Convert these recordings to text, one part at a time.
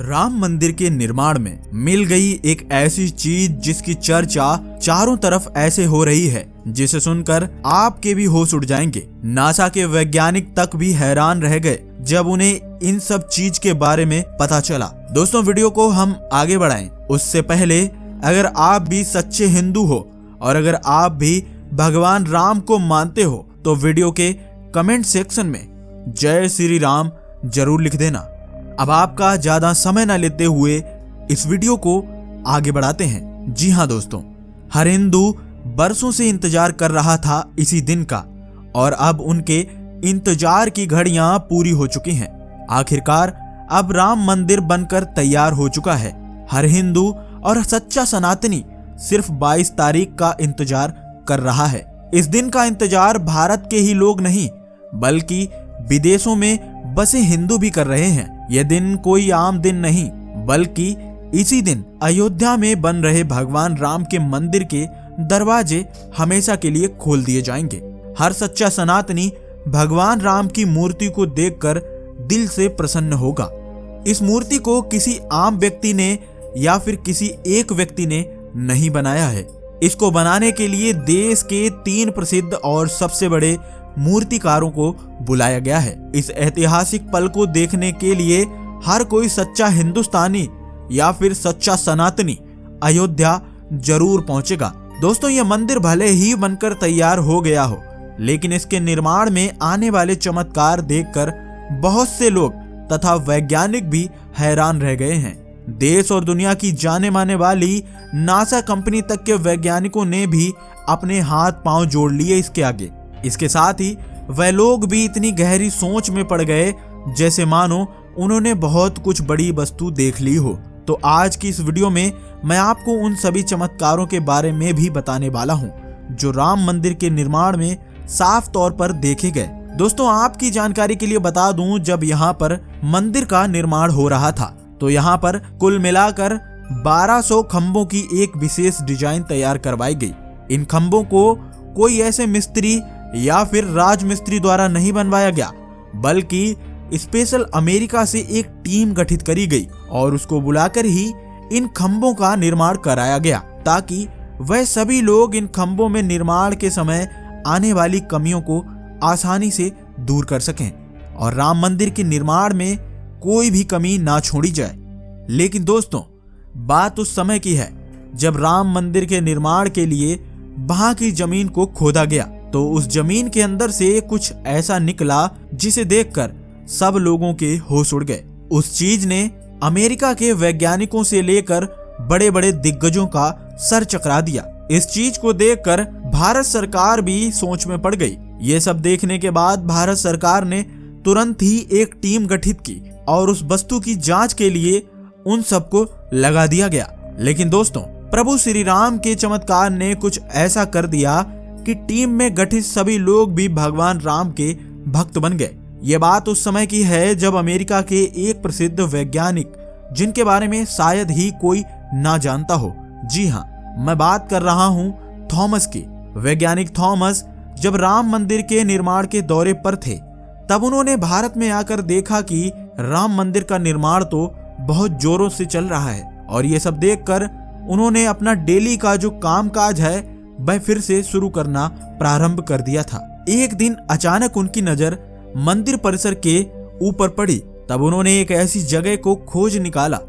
राम मंदिर के निर्माण में मिल गई एक ऐसी चीज जिसकी चर्चा चारों तरफ ऐसे हो रही है जिसे सुनकर आपके भी होश उड़ जाएंगे। नासा के वैज्ञानिक तक भी हैरान रह गए जब उन्हें इन सब चीज के बारे में पता चला। दोस्तों, वीडियो को हम आगे बढ़ाएं उससे पहले अगर आप भी सच्चे हिंदू हो और अगर आप भी भगवान राम को मानते हो तो वीडियो के कमेंट सेक्शन में जय श्री राम जरूर लिख देना। अब आपका ज्यादा समय न लेते हुए इस वीडियो को आगे बढ़ाते हैं। जी हाँ दोस्तों, हर हिंदू बरसों से इंतजार कर रहा था इसी दिन का और अब उनके इंतजार की घड़ियां पूरी हो चुकी हैं। आखिरकार अब राम मंदिर बनकर तैयार हो चुका है। हर हिंदू और सच्चा सनातनी सिर्फ 22 तारीख का इंतजार कर रहा है। इस दिन का इंतजार भारत के ही लोग नहीं बल्कि विदेशों में बसे हिंदू भी कर रहे हैं। यह दिन कोई आम दिन नहीं बल्कि इसी दिन अयोध्या में बन रहे भगवान राम के मंदिर के दरवाजे हमेशा के लिए खोल दिए जाएंगे। हर सच्चा सनातनी भगवान राम की मूर्ति को देखकर दिल से प्रसन्न होगा। इस मूर्ति को किसी आम व्यक्ति ने या फिर किसी एक व्यक्ति ने नहीं बनाया है। इसको बनाने के लिए देश के 3 प्रसिद्ध और सबसे बड़े मूर्तिकारों को बुलाया गया है। इस ऐतिहासिक पल को देखने के लिए हर कोई सच्चा हिंदुस्तानी या फिर सच्चा सनातनी अयोध्या जरूर पहुंचेगा। दोस्तों, यह मंदिर भले ही बनकर तैयार हो गया हो लेकिन इसके निर्माण में आने वाले चमत्कार देखकर बहुत से लोग तथा वैज्ञानिक भी हैरान रह गए हैं। देश और दुनिया की जाने माने वाली नासा कंपनी तक के वैज्ञानिकों ने भी अपने हाथ पांव जोड़ लिए इसके आगे। इसके साथ ही वह लोग भी इतनी गहरी सोच में पड़ गए जैसे मानो उन्होंने बहुत कुछ बड़ी वस्तु देख ली हो। तो आज की इस वीडियो में मैं आपको उन सभी चमत्कारों के बारे में भी बताने वाला हूं जो राम मंदिर के निर्माण में साफ तौर पर देखे गए। दोस्तों, आपकी जानकारी के लिए बता दूं, जब यहाँ पर मंदिर का निर्माण हो रहा था तो यहाँ पर कुल मिलाकर 1200 खंभों की एक विशेष डिजाइन तैयार करवाई गई। इन खंभों को कोई ऐसे मिस्त्री या फिर राजमिस्त्री द्वारा नहीं बनवाया गया बल्कि स्पेशल अमेरिका से एक टीम गठित करी गई और उसको बुलाकर ही इन खंभों का निर्माण कराया गया ताकि वह सभी लोग इन खंभों में निर्माण के समय आने वाली कमियों को आसानी से दूर कर सकें और राम मंदिर के निर्माण में कोई भी कमी ना छोड़ी जाए। लेकिन दोस्तों, बात उस समय की है जब राम मंदिर के निर्माण के लिए वहां की जमीन को खोदा गया तो उस जमीन के अंदर से कुछ ऐसा निकला जिसे देखकर सब लोगों के होश उड़ गए। उस चीज ने अमेरिका के वैज्ञानिकों से लेकर बड़े बड़े दिग्गजों का सर चकरा दिया। इस चीज को देखकर भारत सरकार भी सोच में पड़ गई। ये सब देखने के बाद भारत सरकार ने तुरंत ही एक टीम गठित की और उस वस्तु की जांच के लिए उन सबको लगा दिया गया। लेकिन दोस्तों, प्रभु श्री राम के चमत्कार ने कुछ ऐसा कर दिया कि टीम में गठित सभी लोग भी भगवान राम के भक्त बन गए। ये बात उस समय की है जब अमेरिका के एक प्रसिद्ध वैज्ञानिक जिनके बारे में शायद ही कोई ना जानता हो, जी हाँ, मैं बात कर रहा हूँ थॉमस की। वैज्ञानिक थॉमस जब राम मंदिर के निर्माण के दौरे पर थे तब उन्होंने भारत में आकर देखा कि राम मंदिर का निर्माण तो बहुत जोरों से चल रहा है और ये सब देखकर उन्होंने अपना डेली का जो कामकाज है वह फिर से शुरू करना प्रारंभ कर दिया था। एक दिन अचानक उनकी नजर मंदिर परिसर के ऊपर पड़ी। तब उन्होंने एक ऐसी जगह को खोज निकाला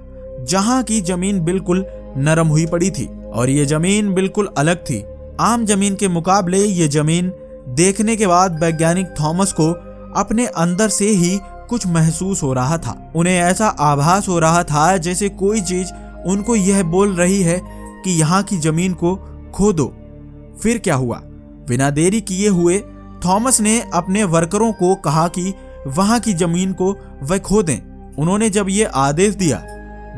जहां की जमीन बिल्कुल नरम हुई पड़ी थी और ये जमीन बिल्कुल अलग थी। आम जमीन के मुकाबले ये जमीन देखने के बाद वैज्ञानिक थॉमस को अपने अंदर से ही कुछ महसूस हो रहा था। उन्हें ऐसा आभास हो रहा था जैसे कोई चीज उनको यह बोल रही है कि यहाँ की जमीन को खोदो। फिर क्या हुआ? बिना देरी किए हुए थॉमस ने अपने वर्करों को कहा कि वहां की जमीन को वह खोदें। उन्होंने जब ये आदेश दिया,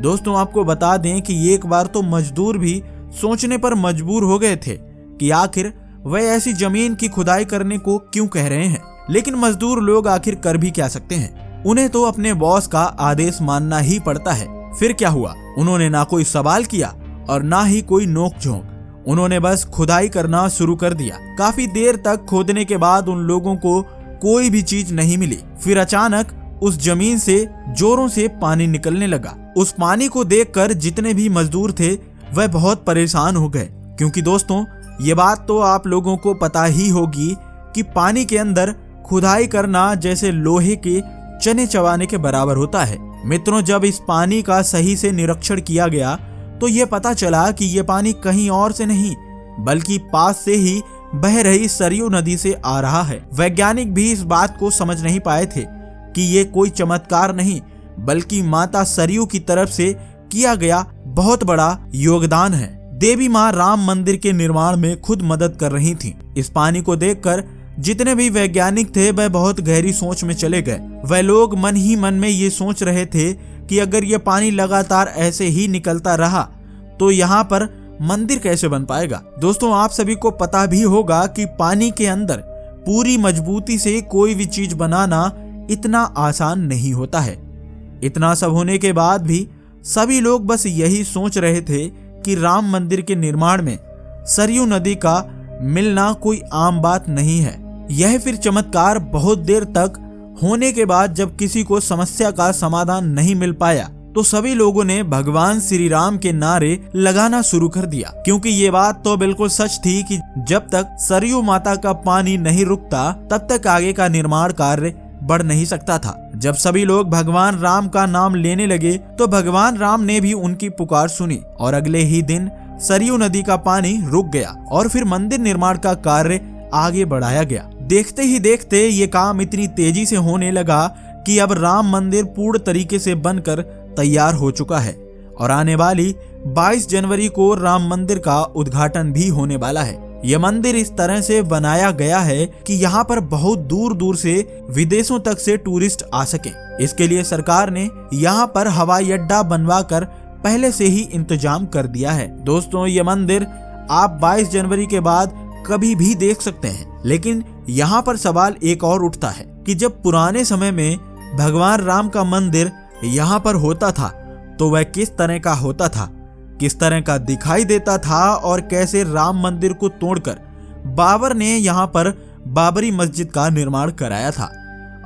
दोस्तों आपको बता दें कि एक बार तो मजदूर भी सोचने पर मजबूर हो गए थे कि आखिर वह ऐसी जमीन की खुदाई करने को क्यों कह रहे हैं। लेकिन मजदूर लोग आखिर कर भी क्या सकते हैं, उन्हें तो अपने बॉस का आदेश मानना ही पड़ता है। फिर क्या हुआ? उन्होंने ना कोई सवाल किया और ना ही कोई नोक झोंक, उन्होंने बस खुदाई करना शुरू कर दिया। काफी देर तक खोदने के बाद उन लोगों को कोई भी चीज नहीं मिली। फिर अचानक उस जमीन से जोरों से पानी निकलने लगा। उस पानी को देखकर जितने भी मजदूर थे वह बहुत परेशान हो गए, क्योंकि दोस्तों ये बात तो आप लोगों को पता ही होगी कि पानी के अंदर खुदाई करना जैसे लोहे के चने चबाने के बराबर होता है। मित्रों, जब इस पानी का सही से निरीक्षण किया गया तो ये पता चला कि ये पानी कहीं और से नहीं बल्कि पास से ही बह रही सरयू नदी से आ रहा है। वैज्ञानिक भी इस बात को समझ नहीं पाए थे कि ये कोई चमत्कार नहीं बल्कि माता सरयू की तरफ से किया गया बहुत बड़ा योगदान है। देवी माँ राम मंदिर के निर्माण में खुद मदद कर रही थीं। इस पानी को देखकर जितने भी वैज्ञानिक थे वह बहुत गहरी सोच में चले गए। वह लोग मन ही मन में ये सोच रहे थे कि अगर ये पानी लगातार ऐसे ही निकलता रहा तो यहाँ पर मंदिर कैसे बन पाएगा। दोस्तों, आप सभी को पता भी होगा कि पानी के अंदर पूरी मजबूती से कोई भी चीज बनाना इतना आसान नहीं होता है। इतना सब होने के बाद भी सभी लोग बस यही सोच रहे थे कि राम मंदिर के निर्माण में सरयू नदी का मिलना कोई आम बात नहीं है। यह फिर चमत्कार बहुत देर तक होने के बाद जब किसी को समस्या का समाधान नहीं मिल पाया तो सभी लोगों ने भगवान श्री राम के नारे लगाना शुरू कर दिया, क्योंकि ये बात तो बिल्कुल सच थी कि जब तक सरयू माता का पानी नहीं रुकता तब तक आगे का निर्माण कार्य बढ़ नहीं सकता था। जब सभी लोग भगवान राम का नाम लेने लगे तो भगवान राम ने भी उनकी पुकार सुनी और अगले ही दिन सरयू नदी का पानी रुक गया और फिर मंदिर निर्माण का कार्य आगे बढ़ाया गया। देखते ही देखते ये काम इतनी तेजी से होने लगा कि अब राम मंदिर पूर्ण तरीके से बनकर तैयार हो चुका है और आने वाली 22 जनवरी को राम मंदिर का उद्घाटन भी होने वाला है। यह मंदिर इस तरह से बनाया गया है कि यहाँ पर बहुत दूर दूर से विदेशों तक से टूरिस्ट आ सके। इसके लिए सरकार ने यहाँ पर हवाई अड्डा बनवा कर पहले से ही इंतजाम कर दिया है। दोस्तों, ये मंदिर आप 22 जनवरी के बाद कभी भी देख सकते हैं, लेकिन यहाँ पर सवाल एक और उठता है कि जब पुराने समय में भगवान राम का मंदिर यहाँ पर होता था तो वह किस तरह का होता था, किस तरह का दिखाई देता था और कैसे राम मंदिर को तोड़कर बाबर ने यहाँ पर बाबरी मस्जिद का निर्माण कराया था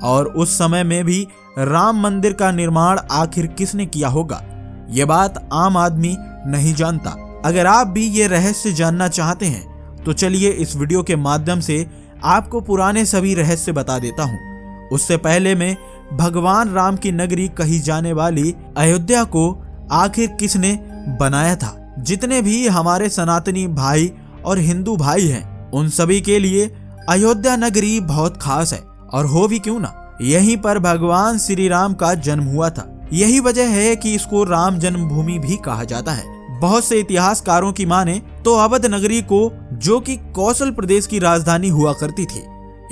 और उस समय में भी राम मंदिर का निर्माण आखिर किसने किया होगा, ये बात आम आदमी नहीं जानता। अगर आप भी ये रहस्य जानना चाहते हैं तो चलिए इस वीडियो के माध्यम से आपको पुराने सभी रहस्य बता देता हूँ। उससे पहले मैं भगवान राम की नगरी कही जाने वाली अयोध्या को आखिर किसने बनाया था। जितने भी हमारे सनातनी भाई और हिंदू भाई हैं उन सभी के लिए अयोध्या नगरी बहुत खास है, और हो भी क्यों ना, यहीं पर भगवान श्री राम का जन्म हुआ था। यही वजह है कि इसको राम जन्मभूमि भी कहा जाता है। बहुत से इतिहासकारों की माने तो अवध नगरी को, जो कि कौशल प्रदेश की राजधानी हुआ करती थी,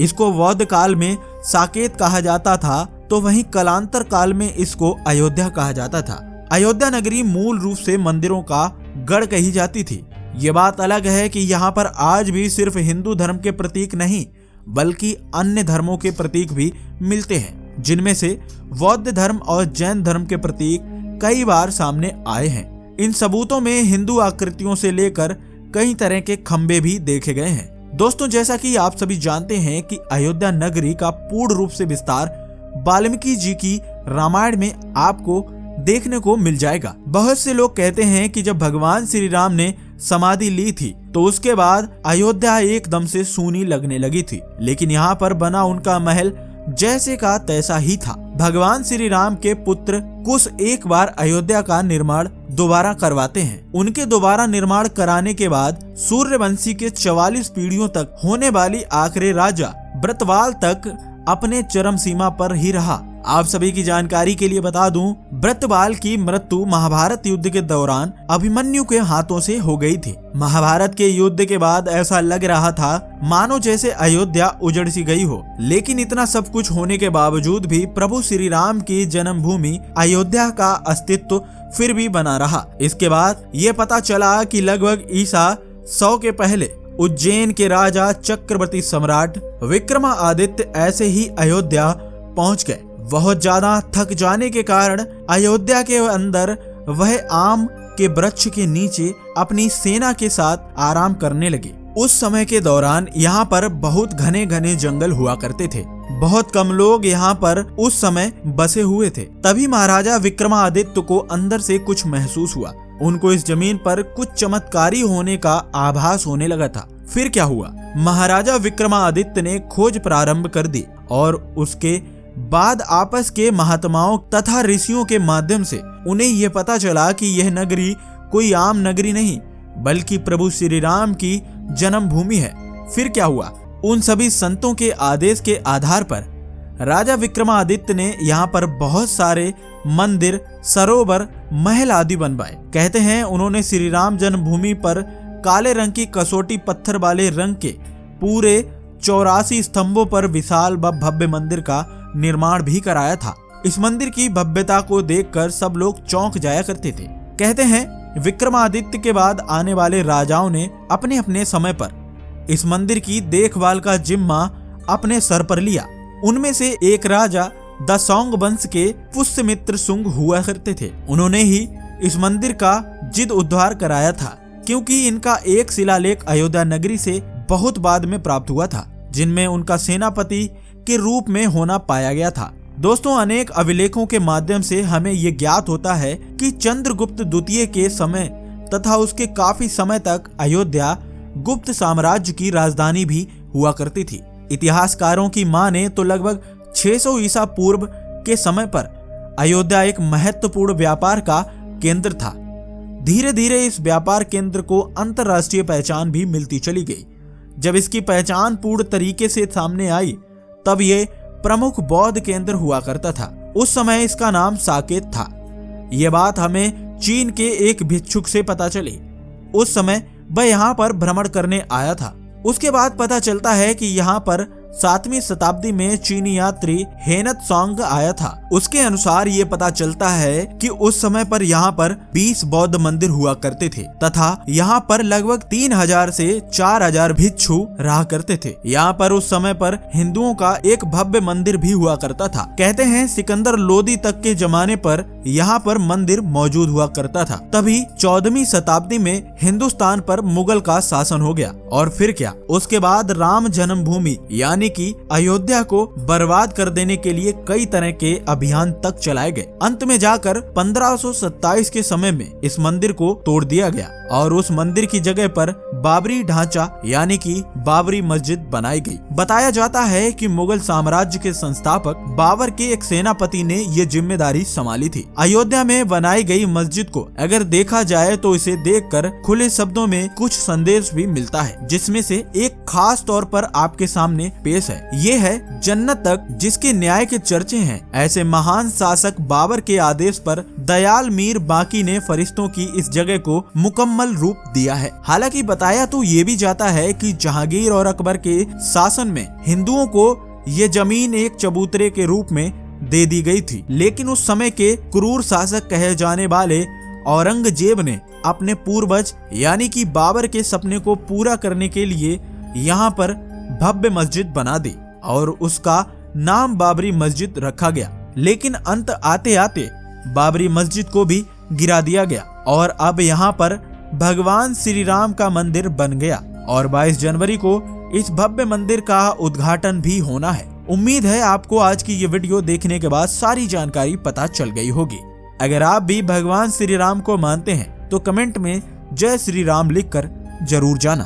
इसको वौद्ध काल में साकेत कहा जाता था, तो वहीं कालांतर काल में इसको अयोध्या कहा जाता था। अयोध्या नगरी मूल रूप से मंदिरों का गढ़ कही जाती थी। ये बात अलग है कि यहाँ पर आज भी सिर्फ हिंदू धर्म के प्रतीक नहीं बल्कि अन्य धर्मों के प्रतीक भी मिलते हैं, जिनमें से बौद्ध धर्म और जैन धर्म के प्रतीक कई बार सामने आए हैं। इन सबूतों में हिंदू आकृतियों से लेकर कई तरह के खंबे भी देखे गए हैं। दोस्तों, जैसा कि आप सभी जानते हैं कि अयोध्या नगरी का पूर्ण रूप से विस्तार वाल्मीकि जी की रामायण में आपको देखने को मिल जाएगा। बहुत से लोग कहते हैं कि जब भगवान श्री राम ने समाधि ली थी तो उसके बाद अयोध्या एकदम से सूनी लगने लगी थी, लेकिन यहाँ पर बना उनका महल जैसे का तैसा ही था। भगवान श्री राम के पुत्र कुश एक बार अयोध्या का निर्माण दोबारा करवाते हैं। उनके दोबारा निर्माण कराने के बाद सूर्यवंशी के 44 पीढ़ियों तक होने वाली आखिरी राजा व्रतवाल तक अपने चरम सीमा पर ही रहा। आप सभी की जानकारी के लिए बता दूं, व्रतवाल की मृत्यु महाभारत युद्ध के दौरान अभिमन्यु के हाथों से हो गई थी। महाभारत के युद्ध के बाद ऐसा लग रहा था मानो जैसे अयोध्या उजड़ सी गई हो, लेकिन इतना सब कुछ होने के बावजूद भी प्रभु श्री राम की जन्मभूमि अयोध्या का अस्तित्व फिर भी बना रहा। इसके बाद ये पता चला कि लगभग ईसा 100 के पहले उज्जैन के राजा चक्रवर्ती सम्राट विक्रमादित्य ऐसे ही अयोध्या पहुंच गए। बहुत ज्यादा थक जाने के कारण अयोध्या के अंदर वह आम के वृक्ष के नीचे अपनी सेना के साथ आराम करने लगे। उस समय के दौरान यहाँ पर बहुत घने घने जंगल हुआ करते थे। बहुत कम लोग यहाँ पर उस समय बसे हुए थे। तभी महाराजा विक्रमादित्य को अंदर से कुछ महसूस हुआ। उनको इस जमीन पर कुछ चमत्कारी होने का आभास होने लगा था। फिर क्या हुआ? महाराजा विक्रमादित्य ने खोज प्रारंभ कर दी और उसके बाद आपस के महात्माओं तथा ऋषियों के माध्यम से उन्हें यह पता चला कि यह नगरी कोई आम नगरी नहीं बल्कि प्रभु श्री राम की जन्मभूमि है। फिर क्या हुआ? उन सभी संतों के आदेश के आधार पर राजा विक्रमादित्य ने यहाँ पर बहुत सारे मंदिर, सरोवर, महल आदि बनवाए। कहते हैं उन्होंने श्री राम जन्मभूमि पर काले रंग की कसौटी पत्थर वाले रंग के पूरे 84 स्तंभों पर विशाल व भव्य मंदिर का निर्माण भी कराया था। इस मंदिर की भव्यता को देखकर सब लोग चौंक जाया करते थे। कहते हैं विक्रमादित्य के बाद आने वाले राजाओं ने अपने अपने समय पर इस मंदिर की देखभाल का जिम्मा अपने सर पर लिया। उनमें से एक राजा दसौंग वंश के पुष्यमित्र शुंग हुआ करते थे। उन्होंने ही इस मंदिर का जीर्णोद्धार कराया था, क्योंकि इनका एक शिलालेख अयोध्या नगरी से बहुत बाद में प्राप्त हुआ था, जिनमें उनका सेनापति के रूप में होना पाया गया था। दोस्तों, अनेक अभिलेखों के माध्यम से हमें ये ज्ञात होता है कि चंद्रगुप्त द्वितीय के समय तथा उसके काफी समय तक अयोध्या गुप्त साम्राज्य की राजधानी भी हुआ करती थी। इतिहासकारों की माने तो लगभग 600 ईसा पूर्व के समय पर अयोध्या एक महत्वपूर्ण व्यापार का केंद्र था। धीरे धीरे इस व्यापार केंद्र को अंतर्राष्ट्रीय पहचान भी मिलती चली गई। जब इसकी पहचान पूर्ण तरीके से सामने आई तब ये प्रमुख बौद्ध केंद्र हुआ करता था। उस समय इसका नाम साकेत था। ये बात हमें चीन के एक भिक्षुक से पता चली। उस समय वह यहाँ पर भ्रमण करने आया था। उसके बाद पता चलता है कि यहाँ पर 7वीं शताब्दी में चीनी यात्री हेनत्सोंग आया था। उसके अनुसार ये पता चलता है कि उस समय पर यहाँ पर 20 बौद्ध मंदिर हुआ करते थे तथा यहाँ पर लगभग 3000 से 4000 भिक्षु रहा करते थे। यहाँ पर उस समय पर हिंदुओं का एक भव्य मंदिर भी हुआ करता था। कहते हैं सिकंदर लोदी तक के जमाने पर यहाँ पर मंदिर मौजूद हुआ करता था। तभी 14वीं शताब्दी में हिंदुस्तान पर मुगल का शासन हो गया। और फिर क्या? उसके बाद राम जन्मभूमि यानी कि अयोध्या को बर्बाद कर देने के लिए कई तरह के अभियान तक चलाए गए। अंत में जाकर 1527 के समय में इस मंदिर को तोड़ दिया गया और उस मंदिर की जगह पर बाबरी ढांचा यानी कि बाबरी मस्जिद बनाई गई। बताया जाता है कि मुगल साम्राज्य के संस्थापक बाबर के एक सेनापति ने ये जिम्मेदारी संभाली थी। अयोध्या में बनाई गई मस्जिद को अगर देखा जाए तो इसे देखकर खुले शब्दों में कुछ संदेश भी मिलता है, जिसमें से एक खास तौर पर आपके सामने पेश है। ये है जन्नत तक जिसके न्याय के चर्चे हैं। ऐसे महान शासक बाबर के आदेश पर दयाल मीर बाकी ने फरिश्तों की इस जगह को मुकम्मल रूप दिया है। हालांकि बताया तो ये भी जाता है कि जहांगीर और अकबर के शासन में हिंदुओं को ये जमीन एक चबूतरे के रूप में दे दी गई थी, लेकिन उस समय के क्रूर शासक कहे जाने वाले औरंगजेब ने अपने पूर्वज यानी कि बाबर के सपने को पूरा करने के लिए यहाँ पर भव्य मस्जिद बना दी और उसका नाम बाबरी मस्जिद रखा गया। लेकिन अंत आते आते बाबरी मस्जिद को भी गिरा दिया गया और अब यहाँ पर भगवान श्री राम का मंदिर बन गया और 22 जनवरी को इस भव्य मंदिर का उद्घाटन भी होना है। उम्मीद है आपको आज की ये वीडियो देखने के बाद सारी जानकारी पता चल गई होगी। अगर आप भी भगवान श्री राम को मानते हैं तो कमेंट में जय श्री राम लिखकर जरूर जाना।